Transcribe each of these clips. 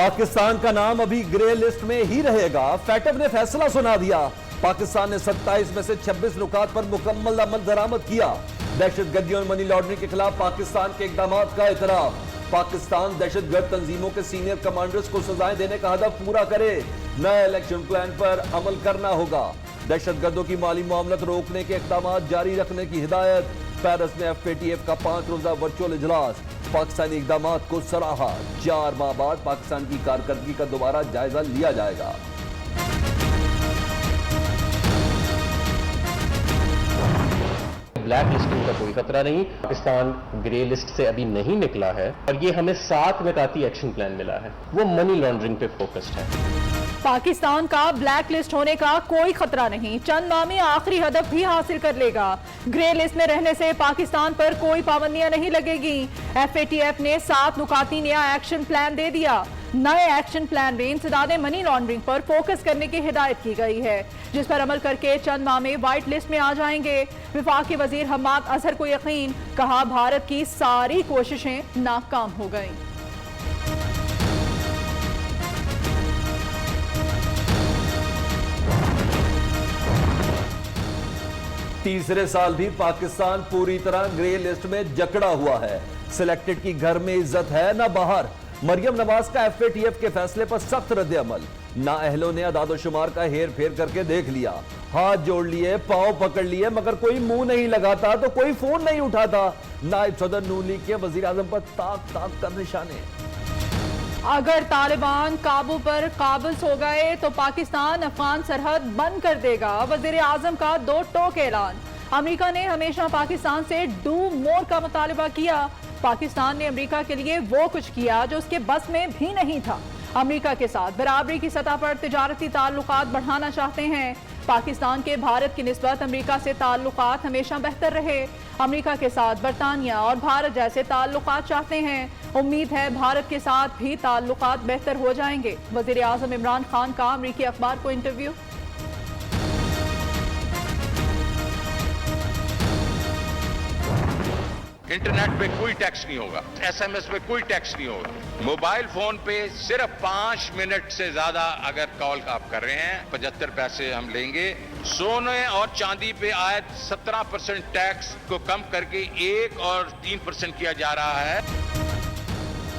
पाकिस्तान का नाम अभी ग्रे लिस्ट में ही रहेगा। फैटफ ने फैसला सुना दिया। पाकिस्तान ने 27 में से 26 नुकात पर मुकम्मल अमल दरामद किया। दहशतगर्दी और मनी लॉन्ड्रिंग के खिलाफ पाकिस्तान के इकदाम का एतराफ। पाकिस्तान दहशतगर्द तंजीमों के सीनियर कमांडर्स को सजाएं देने का हदफ पूरा करे। नए इलेक्शन प्लान पर अमल करना होगा। दहशतगर्दों की माली मामलत रोकने के इकदाम जारी रखने की हिदायत। पेरिस में FATF का 5 रोजा वर्चुअल इजलास। पाकिस्तानी इकदाम को सराहा। 4 माह बाद पाकिस्तान की कारकर्दगी का दोबारा जायजा लिया जाएगा। ब्लैक लिस्टिंग का कोई खतरा नहीं। पाकिस्तान ग्रे लिस्ट से अभी नहीं निकला है और ये हमें 7 निकाती एक्शन प्लान मिला है, वो मनी लॉन्ड्रिंग पे फोकस्ड है। पाकिस्तान का ब्लैक लिस्ट होने का कोई खतरा नहीं। चंद माह में आखिरी हदफ भी हासिल कर लेगा। ग्रे लिस्ट में रहने से पाकिस्तान पर कोई पाबंदियां नहीं लगेगी। FATF ने 7 नुकाती नया एक्शन प्लान दे दिया। नए एक्शन प्लान में इंसदाद मनी लॉन्ड्रिंग पर फोकस करने की हिदायत की गई है, जिस पर अमल करके चंद माह में व्हाइट लिस्ट में आ जाएंगे। विफाकी वजीर हम्माद अजहर को यकीन, कहा भारत की सारी कोशिशें नाकाम हो गई। तीसरे साल भी पाकिस्तान पूरी तरह ग्रे लिस्ट में जकड़ा हुआ है। सिलेक्टेड की घर में इज्जत है ना बाहर। मरियम नवाज का FATF के फैसले पर सख्त रद्द अमल। नाअहलों ने अदादोशुमार का हेर फेर करके देख लिया। हाथ जोड़ लिए, पांव पकड़ लिए, मगर कोई मुंह नहीं लगाता तो कोई फोन नहीं उठाता। नायब सदर नून लीग के वजीर आजम पर ताक ताक कर निशाने। अगर तालिबान काबू पर काबिज हो गए तो पाकिस्तान अफगान सरहद बंद कर देगा। वजीर आजम का 2 टोक ऐलान। अमेरिका ने हमेशा पाकिस्तान से डू मोर का मुतालिबा किया। पाकिस्तान ने अमेरिका के लिए वो कुछ किया जो उसके बस में भी नहीं था। अमेरिका के साथ बराबरी की सतह पर तिजारती ताल्लुकात बढ़ाना चाहते हैं। पाकिस्तान के भारत की निस्बत अमेरिका से ताल्लुकात हमेशा बेहतर रहे। अमेरिका के साथ बरतानिया और भारत जैसे ताल्लुकात चाहते हैं। उम्मीद है भारत के साथ भी ताल्लुकात बेहतर हो जाएंगे। वजीर आजम इमरान खान का अमेरिकी अखबार को इंटरव्यू। इंटरनेट पे कोई टैक्स नहीं होगा, SMS पे कोई टैक्स नहीं होगा। मोबाइल फोन पे सिर्फ 5 मिनट से ज्यादा अगर कॉल आप कर रहे हैं 75 पैसे हम लेंगे। सोने और चांदी पे आयत 17% टैक्स को कम करके 1 और 3% किया जा रहा है।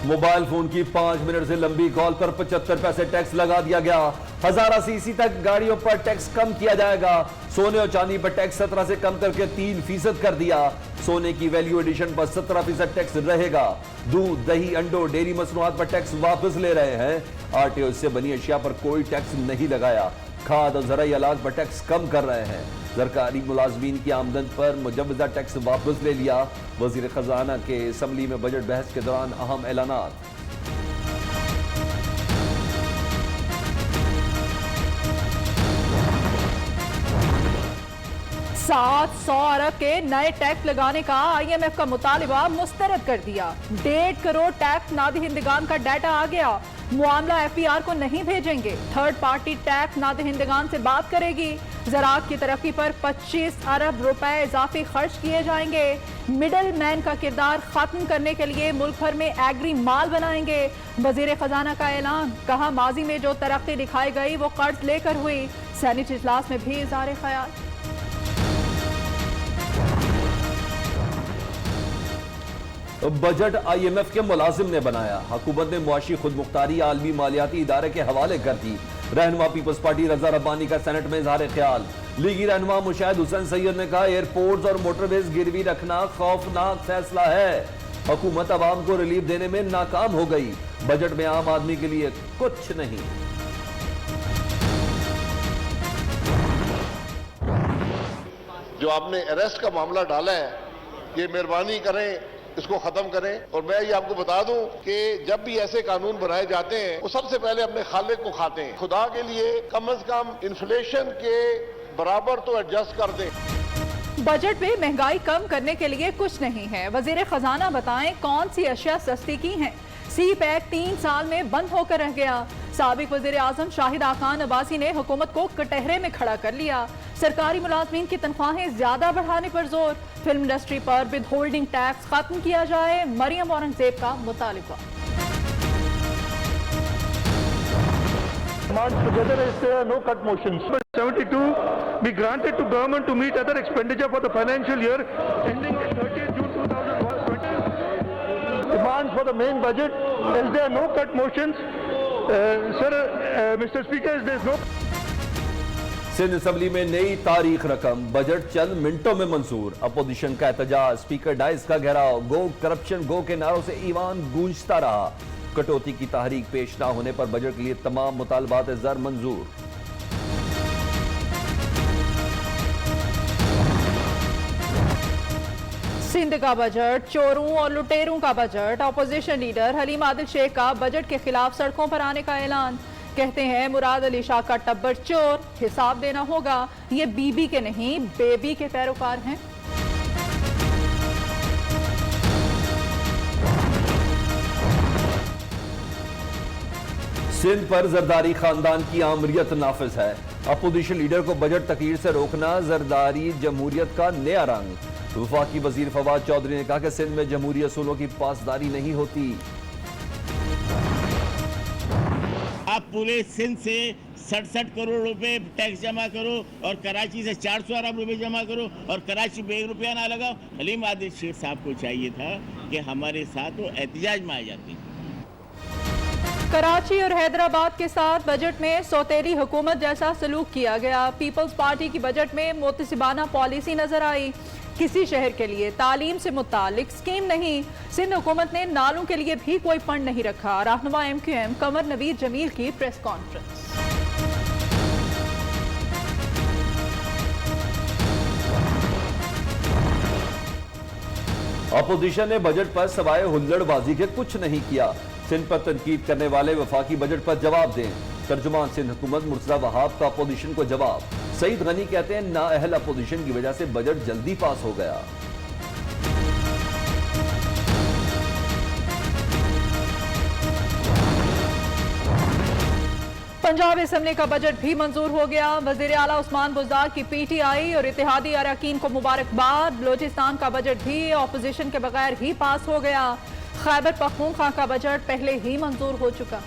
मोबाइल फोन की 5 मिनट से लंबी कॉल पर 75 पैसे टैक्स लगा दिया गया। 1000 CC तक गाड़ियों पर टैक्स कम किया जाएगा। सोने और चांदी पर टैक्स 17 से कम करके 3% कर दिया। सोने की वैल्यू एडिशन पर 17% टैक्स रहेगा। दूध, दही, अंडों, डेयरी मसनूआत पर टैक्स वापस ले रहे हैं। आटे और इससे बनी अशिया पर कोई टैक्स नहीं लगाया। खाद और ज़राई अलाज पर टैक्स कम कर रहे हैं। सरकारी मुलाजमीन की आमदन पर मुजवजा टैक्स वापस ले लिया। वजीर खजाना के असम्बली में बजट बहस के दौरान अहम ऐलानात। 700 अरब के नए टैक्स लगाने का IMF का मुतालिबा मुस्तरद कर दिया। 1.5 करोड़ टैक्स नादिहिंदगान का डाटा आ गया। मुआमला FPR को नहीं भेजेंगे। थर्ड पार्टी टैक्स नादिहिंदगान से बात करेगी। ज़राअत की तरक्की पर 25 अरब रुपए इजाफी खर्च किए जाएंगे। मिडल मैन का किरदार खत्म करने के लिए मुल्क भर में एग्री माल बनाएंगे। वजीर खजाना का ऐलान, कहा माजी में जो तरक्की दिखाई गई वो कर्ज लेकर हुई। सेनेट इजलास में भी इज़हार ख्याल। बजट IMF के मुलाजिम ने बनाया। हुकूमत ने मुआशी खुद मुख्तारी आलमी मालियाती इदारे के हवाले कर दी। रहनुमा पीपल्स पार्टी रजा रब्बानी का सेनेट में इजहार ख्याल। लीगी रहनुमा मुशाहिद हुसैन सैयद ने कहा एयरपोर्ट्स और मोटरवेज गिरवी रखना खौफनाक फैसला है। हुकूमत अवाम को रिलीफ देने में नाकाम हो गई। बजट में आम आदमी के लिए कुछ नहीं। जो आपने अरेस्ट का मामला डाला है, ये मेहरबानी करें इसको खत्म करें। और मैं ये आपको बता दूं कि जब भी ऐसे कानून बनाए जाते हैं वो सबसे पहले अपने खालिक को खाते हैं। खुदा के लिए कम से कम इन्फ्लेशन के बराबर तो एडजस्ट कर दें। बजट में महंगाई कम करने के लिए कुछ नहीं है। वजीर खजाना बताएं कौन सी अशिया सस्ती की हैं। CPEC 3 साल में बंद होकर रह गया। साबिक वजीर आजम शाहिद खान अब्बासी ने हुकूमत को कटहरे में खड़ा कर लिया। सरकारी मुलाजमीन की तनख्वाहें ज्यादा बढ़ाने पर जोर। फिल्म इंडस्ट्री पर विद होल्डिंग टैक्स खत्म किया जाए। मरियम औरंगजेब का मुतालिबा। Demands together is there are no cut motions. 72 be granted to government to meet other expenditure for the financial year ending 30th June 2020. Demands for the main budget. Is there no cut motions? Mr. Speaker, there is no. Sindh assembly में नई तारीख रकम, budget चंद मिनटों में मंजूर। Opposition का एहतजाज, speaker dice का घेराव, गो करप्शन गो के नारों से ईवान गूंजता रहा। कटौती की तहरीक पेश ना होने पर बजट के लिए तमाम मुतालबात ज़र मंजूर। सिंध का बजट चोरों और लुटेरों का budget. Opposition leader Haleem Adil Sheikh का बजट के खिलाफ सड़कों पर आने का ऐलान। कहते हैं मुराद अली शाह का टब्बर चोर, हिसाब देना होगा। ये बीबी के नहीं बेबी के पैरोकार हैं। सिंध पर जरदारी खानदान की आमरीत नाफिज है। अपोजिशन लीडर को बजट तकरीर से रोकना जरदारी जमहूरियत का नया रंग। वफाकी वजीर फवाद चौधरी ने कहा कि सिंध में जमहूरी असूलों की पासदारी नहीं होती। आप पूरे सिंध से 67 करोड़ रुपए टैक्स जमा करो और कराची से 400 अरब रुपए जमा करो और कराची में 1 रुपया ना लगाओ। हलीम आदिल शेख साहब को चाहिए था कि हमारे साथ वो एहतजाज में आ जाती। कराची और हैदराबाद के साथ बजट में सौतेली हुकूमत जैसा सलूक किया गया। पीपल्स पार्टी की बजट में मोतसिबाना पॉलिसी नजर आई। किसी शहर के लिए तालीम से मुतालिक स्कीम नहीं। सिंध हुकूमत ने नालों के लिए भी कोई फंड नहीं रखा। रहनुमा MQM कमर नवीद जमील की प्रेस कॉन्फ्रेंस। अपोजिशन ने बजट पर सवाए हुल्लड़बाजी के कुछ नहीं किया। सिंध पर तनकीद करने वाले वफाकी बजट पर जवाब दें। तर्जुमान सिंध हुकूमत मुर्तज़ा वहाब का अपोजिशन को जवाब। सईद गनी कहते हैं नाअहल अपोजिशन की वजह से बजट जल्दी पास हो गया। पंजाब असेंबली का बजट भी मंजूर हो गया। वजीर आला उस्मान बुज़दार की PTI और इत्तेहादी अरकान को मुबारकबाद। बलोचिस्तान का बजट भी अपोजिशन के बगैर ही पास हो गया। खैबर पख्तूनख्वा का बजट पहले ही मंजूर हो चुका।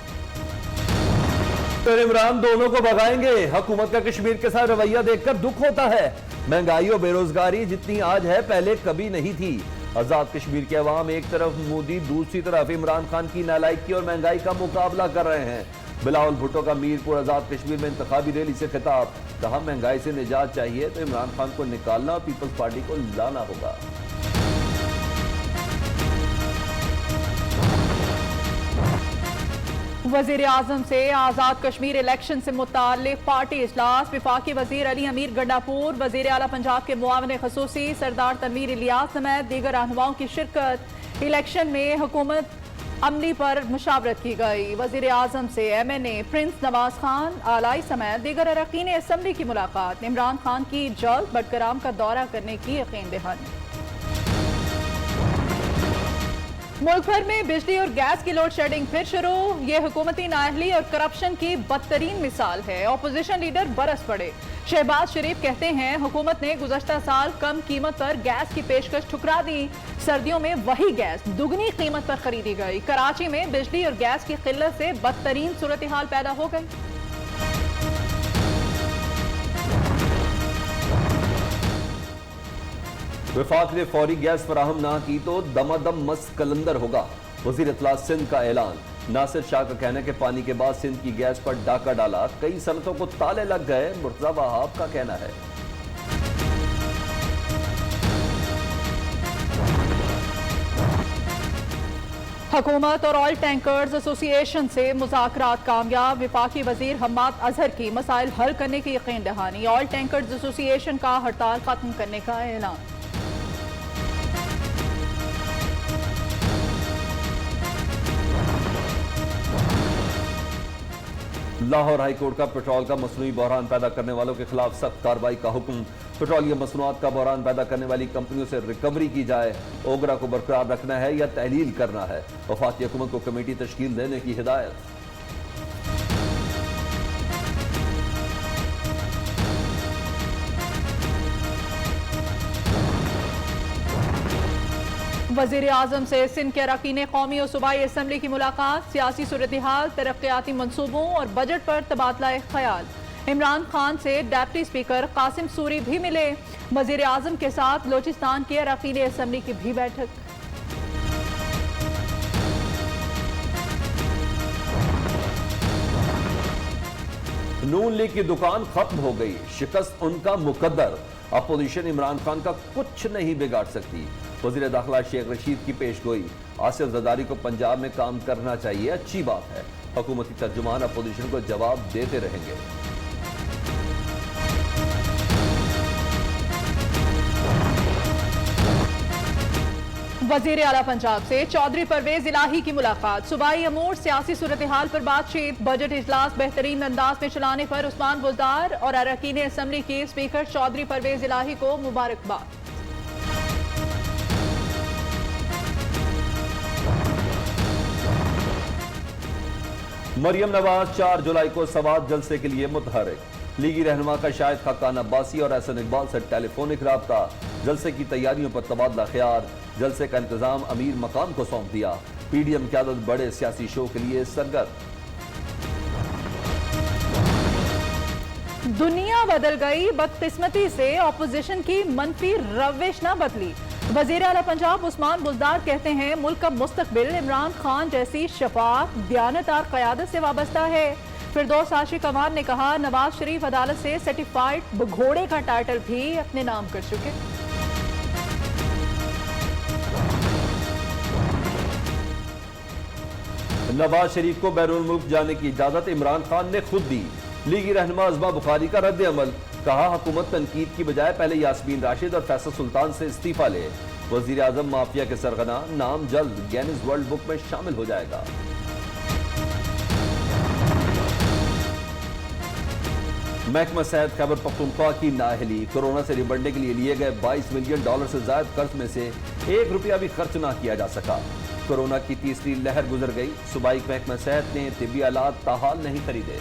फिर इमरान दोनों को भगाएंगे। हुकूमत का कश्मीर के साथ रवैया देखकर दुख होता है। महंगाई और बेरोजगारी जितनी आज है पहले कभी नहीं थी। आजाद कश्मीर के अवाम एक तरफ मोदी, दूसरी तरफ इमरान खान की नालायकी और महंगाई का मुकाबला कर रहे हैं। बिलावल भुट्टो का मीरपुर आजाद कश्मीर में इंतखाबी रैली से खिताब। कहा महंगाई से निजात चाहिए तो इमरान खान को निकालना और पीपल्स पार्टी को लाना होगा। वजीर आजम से आजाद कश्मीर इलेक्शन से मुताल्लिक पार्टी इजलास। वफाकी वजीर अली अमीर गंडापुर, वजीर आला पंजाब के मुआविन खसूसी सरदार तनवीर इलियास समेत दीगर रहनुमाओं की शिरकत। इलेक्शन में हुकूमत अमली पर मुशावरत की गई। वजीर आजम से MNA प्रिंस नवाज खान आलाई समेत दीगर अरकान असम्बली की मुलाकात। इमरान खान की जल्द बडगराम का दौरा करने की यकीन दहानी। मुल्क भर में बिजली और गैस की लोड शेडिंग फिर शुरू। ये हुकूमती नाअहली और करप्शन की बदतरीन मिसाल है। अपोजिशन लीडर बरस पड़े। शहबाज शरीफ कहते हैं हुकूमत ने गुज़श्ता साल कम कीमत पर गैस की पेशकश ठुकरा दी। सर्दियों में वही गैस दुगनी कीमत पर खरीदी गई। कराची में बिजली और गैस की किल्लत से बदतरीन सूरत हाल पैदा हो गई। वफाक ने फौरी गैस फराहम ना की तो दमादम मस्त कलंदर होगा। वजीर इत्तला सिंध का ऐलान। नासिर शाह का कहना है कि पानी के बाद सिंध की गैस पर डाका डाला, कई सनतों को ताले लग गए। मुर्तज़ा वहाब का कहना है हुकूमत और ऑयल टैंकर्स एसोसिएशन से मुज़ाकरात कामयाब। वफाकी वजीर हम्माद अजहर की मसाइल हल करने की यकीन दहानी। ऑयल टैंकर्स एसोसिएशन का हड़ताल खत्म करने का ऐलान। लाहौर हाई कोर्ट का पेट्रोल का मसनूई बहरान पैदा करने वालों के खिलाफ सख्त कार्रवाई का हुक्म। पेट्रोलियम मसनूआत का बहरान पैदा करने वाली कंपनियों से रिकवरी की जाए। ओगरा को बरकरार रखना है या तहलील करना है। वफाकी हुकूमत को कमेटी तश्कील देने की हिदायत। वजीर आजम से सिंध के अरकान कौमी और सूबाई असम्बली की मुलाकात, सियासी सूरत हाल, तरक्याती मनसूबों और बजट पर तबादला ख्याल। इमरान खान से डिप्टी स्पीकर कासिम सूरी भी मिले। वजीर आजम के साथ बलोचिस्तान के अरकान असम्बली की भी बैठक। नून लीग की दुकान खत्म हो गई, शिकस्त उनका मुकद्दर। अपोजिशन इमरान खान का कुछ नहीं बिगाड़ सकती। वजीर दाखिला शेख रशीद की पेशगोई, आसिफ जरदारी को पंजाब में काम करना चाहिए, अच्छी बात है। हुकूमती तर्जुमान अपोजिशन को जवाब देते रहेंगे। वजीर आला पंजाब से चौधरी परवेज इलाही की मुलाकात, सूबाई अमूर, सियासी सूरत हाल पर बातचीत। बजट इजलास बेहतरीन अंदाज में चलाने पर उस्मान बुज़दार और अरकान असम्बली के स्पीकर चौधरी परवेज इलाही को मुबारकबाद। मरियम नवाज 4 जुलाई को सवात जलसे के लिए मुतहरिक। लीगी रहनुमा का शाहिद खाकान अब्बासी और एहसन इकबाल से टेलीफोनिक राब्ता। जलसे की तैयारियों पर तबादला ख्याल। जलसे का इंतजाम अमीर मकाम को सौंप दिया। पीडीएम की आदत बड़े सियासी शो के लिए सरगर्म। दुनिया बदल गई, बदकिस्मती से ऑपोजिशन की मनफी रविश न बदली। वजीर आला पंजाब उस्मान बुज़दार कहते हैं मुल्क का मुस्तकबिल इमरान खान जैसी शफाफ, दयानतदार क़यादत से वाबस्ता है। फिरदौस आशिक अमान ने कहा नवाज शरीफ अदालत से सर्टिफाइड भगोड़े का टाइटल भी अपने नाम कर चुके। नवाज शरीफ को बैरून मुल्क जाने की इजाजत इमरान खान ने खुद दी। लीगी रहनुमा अज़मा बुखारी का रद्द अमल, कहा हुकूमत तनकीद की बजाय पहले यास्मीन राशिद और फैसल सुल्तान से इस्तीफा ले। वजीर आजम माफिया के सरगना, नाम जल्द गिनीज वर्ल्ड बुक में शामिल हो जाएगा। महकमा सेहत खैबर पख्तूनख्वा की नाअहली, कोरोना से निपटने के लिए लिए गए $22 मिलियन से ज्यादा कर्ज में से ₹1 भी खर्च ना किया जा सका। कोरोना की तीसरी लहर गुजर गई, सूबाई महकमा सेहत ने तिब्बी आलात ताहाल नहीं खरीदे।